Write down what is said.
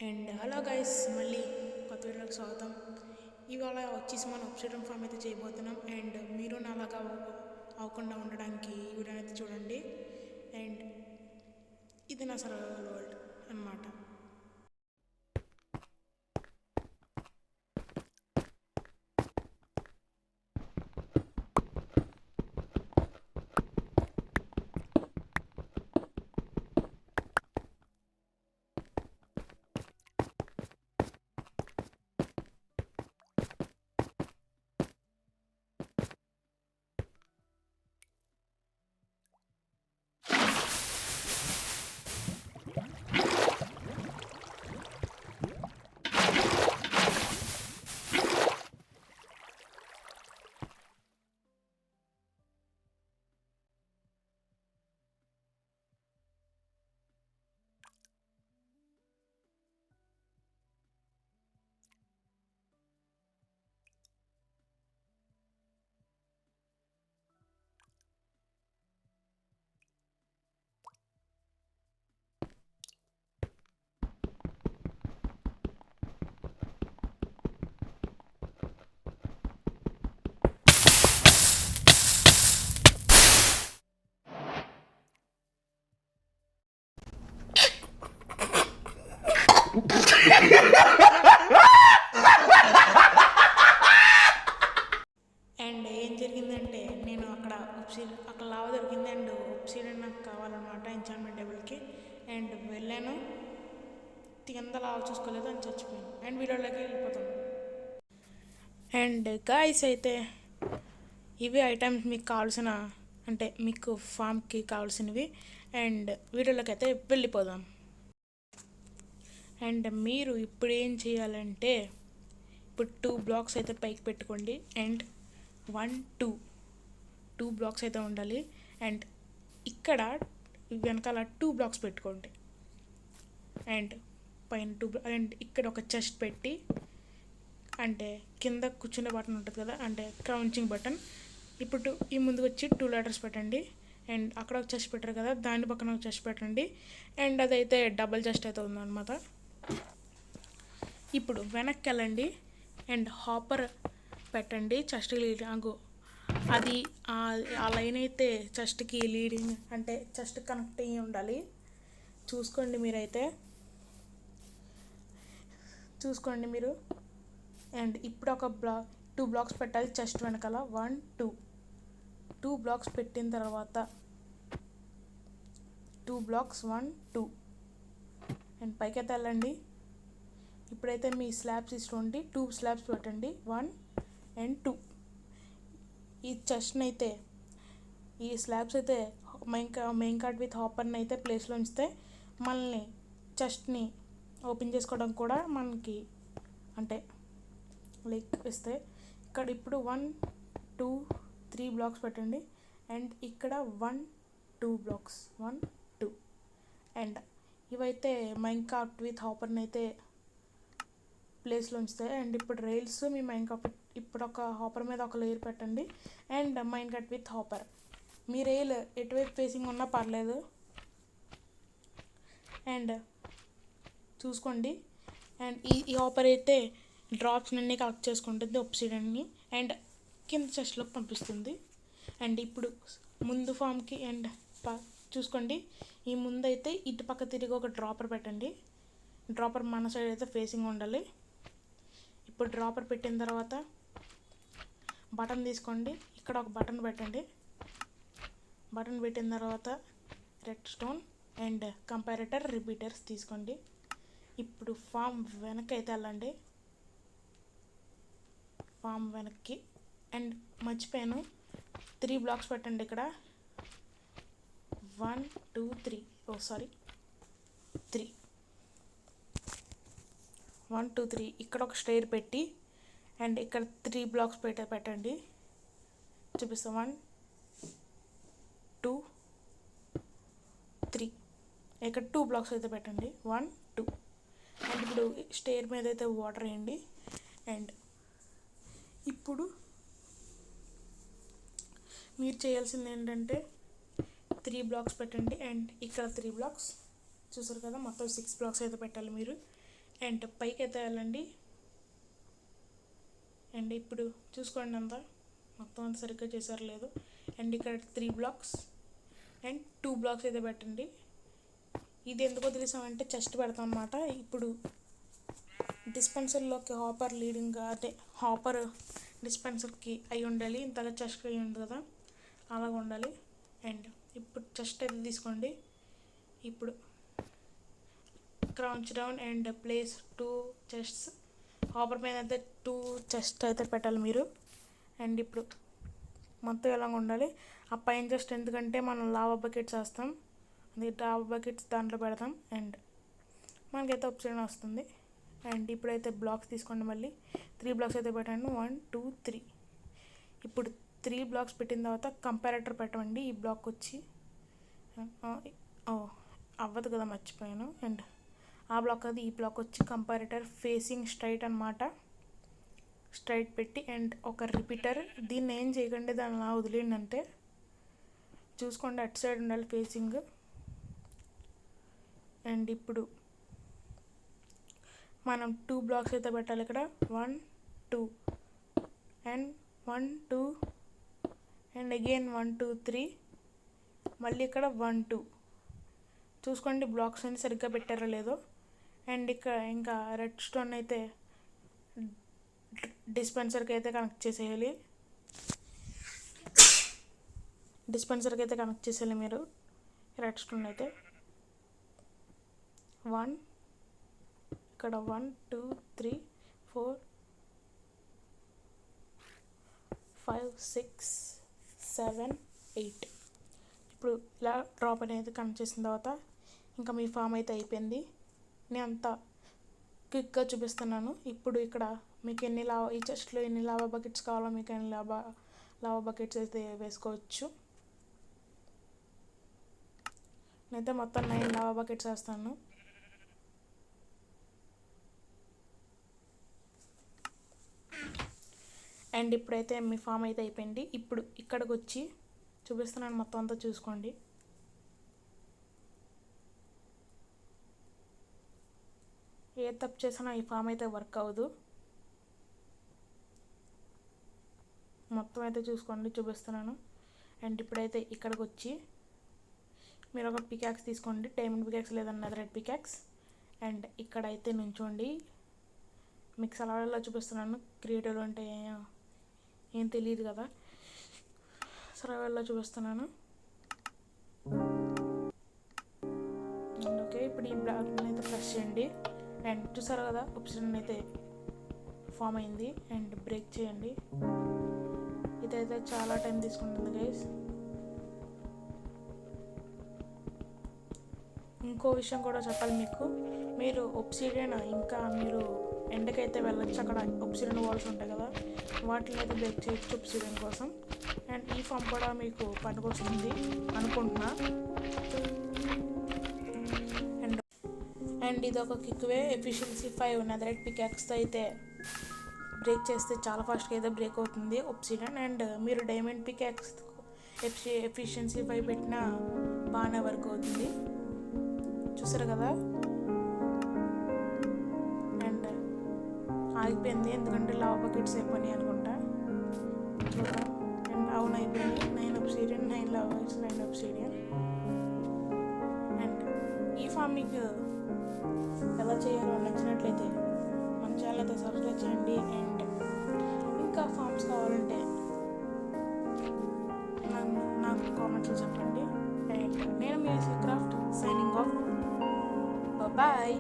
And hello guys, మళ్ళీ కొత్త వీడియోకి స్వాగతం. ఇవాళ వచ్చేసి మనం అబ్సిడియన్ ఫామ్ అయితే చేయబోతున్నాం. అండ్ మీరు నాలాగా అవ్వకుండా ఉండడానికి ఈ వీడియో అయితే చూడండి. అండ్ ఇది నా సర్వైవల్ వరల్డ్ అన్నమాట. అండ్ ఏం జరిగిందంటే నేను అక్కడ లావా దొరికింది. అండ్ ఒబ్సిడియన్ నాకు కావాలన్నమాట ఎంచాన్మెంట్ టేబుల్కి. అండ్ వెళ్ళాను, కింద లావా చూసుకోలేదు అని చచ్చిపోయాను. అండ్ వీడియోలోకి వెళ్ళిపోతాను. అండ్ గాయస్ అయితే ఇవి ఐటమ్స్ మీకు కావాల్సిన, అంటే మీకు ఫామ్కి కావాల్సినవి. అండ్ వీడియోలోకి అయితే వెళ్ళిపోదాం. అండ్ మీరు ఇప్పుడు ఏం చేయాలంటే, ఇప్పుడు 2 బ్లాక్స్ అయితే పైకి పెట్టుకోండి. అండ్ 1 2 బ్లాక్స్ అయితే ఉండాలి. అండ్ ఇక్కడ వెనకాల 2 బ్లాక్స్ పెట్టుకోండి. అండ్ పైన 2 అండ్ ఇక్కడ ఒక చెస్ట్ పెట్టి, అంటే కింద కూర్చునే బటన్ ఉంటుంది కదా, అంటే క్రౌంచింగ్ బటన్. ఇప్పుడు ఈ ముందుకు వచ్చి 2 లెటర్స్ పెట్టండి. అండ్ అక్కడ ఒక చెస్ట్ పెట్టారు కదా, దాని పక్కన ఒక చెస్ట్ పెట్టండి. అండ్ అదైతే డబుల్ చెస్ట్ అయితే ఉందన్నమాట. ఇప్పుడు వెనక్కి వెళ్ళండి అండ్ హాపర్ పెట్టండి. చెస్ట్కి లీడింగ్ అది ఆ లైన్ అయితే చెస్ట్కి లీడింగ్, అంటే చెస్ట్ కనెక్ట్ అయ్యి ఉండాలి. చూసుకోండి మీరు. అండ్ ఇప్పుడు ఒక 2 బ్లాక్స్ పెట్టాలి చెస్ట్ వెనకాల. 1 2 బ్లాక్స్ పెట్టిన తర్వాత 2 బ్లాక్స్ 1 2 అండ్ పైకైతే వెళ్ళండి. ఇప్పుడైతే మీ స్లాబ్స్ తీసుకోండి, 2 స్లాబ్స్ పెట్టండి. 1 అండ్ 2. ఈ చెస్ట్ని అయితే, ఈ స్లాబ్స్ అయితే మెయిన్ కార్డ్ విత్ హాపర్ని అయితే ప్లేస్లో ఉంచితే మనల్ని చెస్ట్ని ఓపెన్ చేసుకోవడం కూడా మనకి అంటే లైక్ ఇస్తే. ఇక్కడ ఇప్పుడు 1 2 3 బ్లాక్స్ పెట్టండి. అండ్ ఇక్కడ 1 2 బ్లాక్స్ 1 2. అండ్ ఇవైతే మైన్ కార్ట్ విత్ హాపర్ని అయితే ప్లేస్లో ఉంచుతాయి. అండ్ ఇప్పుడు రైల్స్ మీ మైన్ కార్ట్ ఇప్పుడు ఒక హాపర్ మీద ఒక లేయర్ పెట్టండి. And minecart with hopper, మీ రైల్ ఎటువైపు ఫేసింగ్ ఉన్నా పర్లేదు. అండ్ చూసుకోండి. అండ్ ఈ హాపర్ అయితే డ్రాప్స్ అన్నీ కలెక్ట్ చేసుకుంటుంది ఒబ్సిడియన్ని. అండ్ కింద చెస్ట్లోకి పంపిస్తుంది. అండ్ ఇప్పుడు ముందు ఫామ్కి అండ్ చూసుకోండి, ఈ ముందు అయితే ఇటు పక్క తిరిగి ఒక డ్రాపర్ పెట్టండి. డ్రాపర్ మన సైడ్ అయితే ఫేసింగ్ ఉండాలి. ఇప్పుడు డ్రాపర్ పెట్టిన తర్వాత బటన్ తీసుకోండి, ఇక్కడ ఒక బటన్ పెట్టండి. బటన్ పెట్టిన తర్వాత red stone and comparator repeaters తీసుకోండి. ఇప్పుడు ఫామ్ వెనక్కి అయితే వెళ్ళండి, ఫామ్ వెనక్కి. అండ్ మర్చిపోయాను, 3 బ్లాక్స్ పెట్టండి ఇక్కడ. 1 2 3 3 1 2 3. ఇక్కడ ఒక స్టైర్ పెట్టి అండ్ ఇక్కడ 3 బ్లాక్స్ పెట్టండి. చూపిస్తాం. 1 2 3. ఇక్కడ 2 బ్లాక్స్ అయితే పెట్టండి. 1 2. అండ్ ఇప్పుడు స్టైర్ మీద అయితే వాటర్ వేయండి. అండ్ ఇప్పుడు మీరు చేయాల్సింది ఏంటంటే 3 బ్లాక్స్ పెట్టండి. అండ్ ఇక్కడ 3 బ్లాక్స్ చూసారు కదా, మొత్తం 6 బ్లాక్స్ అయితే పెట్టాలి మీరు. అండ్ పైకి అయితే వెళ్ళండి. అండ్ ఇప్పుడు చూసుకోండి అంతా మొత్తం అంతా సరిగ్గా చేశారు లేదు. అండ్ ఇక్కడ 3 బ్లాక్స్ అండ్ 2 బ్లాక్స్ అయితే పెట్టండి. ఇది ఎందుకో తెలిసామంటే చెస్ట్ పెడతాం అన్నమాట. ఇప్పుడు డిస్పెన్సర్లోకి హాపర్ లీడింగ్ అదే హాపర్ డిస్పెన్సర్కి అయి ఉండాలి, ఇంతగా చెస్ట్ అయి ఉంది కదా అలాగ ఉండాలి. అండ్ ఇప్పుడు చెస్ట్ అయితే తీసుకోండి. ఇప్పుడు crouch down and place 2 chests. Hopper పైన అయితే 2 చెస్ట్ అయితే పెట్టాలి మీరు. అండ్ ఇప్పుడు మొత్తం ఇలాగ ఉండాలి. ఆ పైన చెస్ట్ ఎందుకంటే మనం లావా బకెట్స్ వేస్తాం, అది లావా బకెట్స్ దాంట్లో పెడతాం. అండ్ మనకైతే ఆప్షన్ వస్తుంది. అండ్ ఇప్పుడైతే బ్లాక్స్ తీసుకోండి. మళ్ళీ 3 బ్లాక్స్ అయితే పెట్టండి. 1 2 3. ఇప్పుడు 3 బ్లాక్స్ పెట్టిన తర్వాత కంపారేటర్ పెట్టండి. ఈ బ్లాక్ వచ్చి అవ్వదు కదా మర్చిపోయాను. అండ్ ఆ బ్లాక్ అది ఈ బ్లాక్ వచ్చి కంపారేటర్ ఫేసింగ్ స్ట్రైట్ అనమాట. స్ట్రైట్ పెట్టి అండ్ ఒక రిపీటర్. దీన్ని ఏం చేయకండి, దాన్ని అలా వదిలేయండి అంటే. చూసుకోండి అటు సైడ్ ఉండాలి ఫేసింగ్. అండ్ ఇప్పుడు మనం 2 బ్లాక్స్ అయితే పెట్టాలి ఇక్కడ. 1 2 అండ్ 1 2 అండ్ అగైన్ 1 2 3. మళ్ళీ ఇక్కడ 1 2. చూసుకోండి బ్లాక్స్ అన్ని సరిగ్గా పెట్టారో లేదో. అండ్ ఇక్కడ ఇంకా రెడ్ స్టోన్ అయితే డిస్పెన్సర్కి అయితే కనెక్ట్ చేసేయాలి. మీరు రెడ్ స్టోన్ అయితే 1 ఇక్కడ 1 2 3 4 5 6 7 8. ఇప్పుడు ఇలా డ్రాప్ అనేది కనెక్ట్ చేసిన తర్వాత ఇంకా మీ ఫామ్ అయితే అయిపోయింది. నేను అంతా క్విక్గా చూపిస్తున్నాను. ఇప్పుడు ఇక్కడ మీకు ఈ చెస్ట్లో ఎన్ని లావా బకెట్స్ కావాలో మీకు ఎన్ని లావా బకెట్స్ అయితే వేసుకోవచ్చు. నేనైతే మొత్తం 9 లావా బకెట్స్ వేస్తాను. అండ్ ఇప్పుడైతే మీ ఫామ్ అయితే అయిపోయింది. ఇప్పుడు ఇక్కడికి వచ్చి చూపిస్తున్నాను, మొత్తం అంతా చూసుకోండి. ఏ తప్పు చేసినా ఈ ఫామ్ అయితే వర్క్ అవ్వదు. మొత్తం అయితే చూసుకోండి, చూపిస్తున్నాను. అండ్ ఇప్పుడైతే ఇక్కడికి వచ్చి మీరు ఒక పికాక్స్ తీసుకోండి, డైమండ్ పికాక్స్ లేదన్నా రెడ్ పికాక్స్. అండ్ ఇక్కడైతే నుంచోండి. మీకు సలవాళ్ళలో చూపిస్తున్నాను, క్రియేటివ్లో అంటే ఏం తెలియదు కదా, సర్వైవల్లో చూపిస్తున్నాను. అండ్ ఓకే, ఇప్పుడు ఈ బ్లాక్ని అయితే ప్రెస్ చేయండి. అండ్ చూసారు కదా ఆప్షన్ అయితే ఫామ్ అయింది. అండ్ బ్రేక్ చేయండి. ఇదైతే చాలా టైం తీసుకుంటుంది గైస్. ఇంకో విషయం కూడా చెప్పాలి మీకు, మీరు ఒబ్సిడియన్ ఇంకా మీరు ఎండకైతే వెళ్ళొచ్చు. అక్కడ ఒబ్సిడియన్ వాల్స్ ఉంటాయి కదా, వాటిని అయితే బ్రేక్ చేయొచ్చు ఒబ్సిడియన్ కోసం. అండ్ ఈ ఫామ్ కూడా మీకు పనికొస్తుంది అనుకుంటున్నా. అండ్ ఇది ఒక క్విక్ వే. ఎఫిషియన్సీ 5 నెదరైట్ పికాక్స్తో అయితే బ్రేక్ చేస్తే చాలా ఫాస్ట్గా అయితే బ్రేక్ అవుతుంది ఒబ్సిడియన్. అండ్ మీరు డైమండ్ పికాక్స్ ఎఫిషియన్సీ 5 పెట్టినా బాగానే వర్క్ అవుతుంది. చూసారు కదా. అండ్ ఆగిపోయింది ఎందుకంటే లావా బకెట్స్ అయిపోయినాయి అనుకుంటా. చూద్దాం. అండ్ అవును అయిపోయినాయి. 9 obsidian, 9 lava buckets, 9 obsidian. And ఈ ఫామ్ మీకు ఎలా చేయాలో నచ్చినట్లయితే మన ఛానల్ అయితే సబ్స్క్రైబ్ చేయండి. అండ్ ఇంకా ఫామ్స్ కావాలంటే నాకు కామెంట్స్లో చెప్పండి. అండ్ నేను మీ క్రాఫ్ట్ సైనింగ్ ఆఫ్. బాయ్.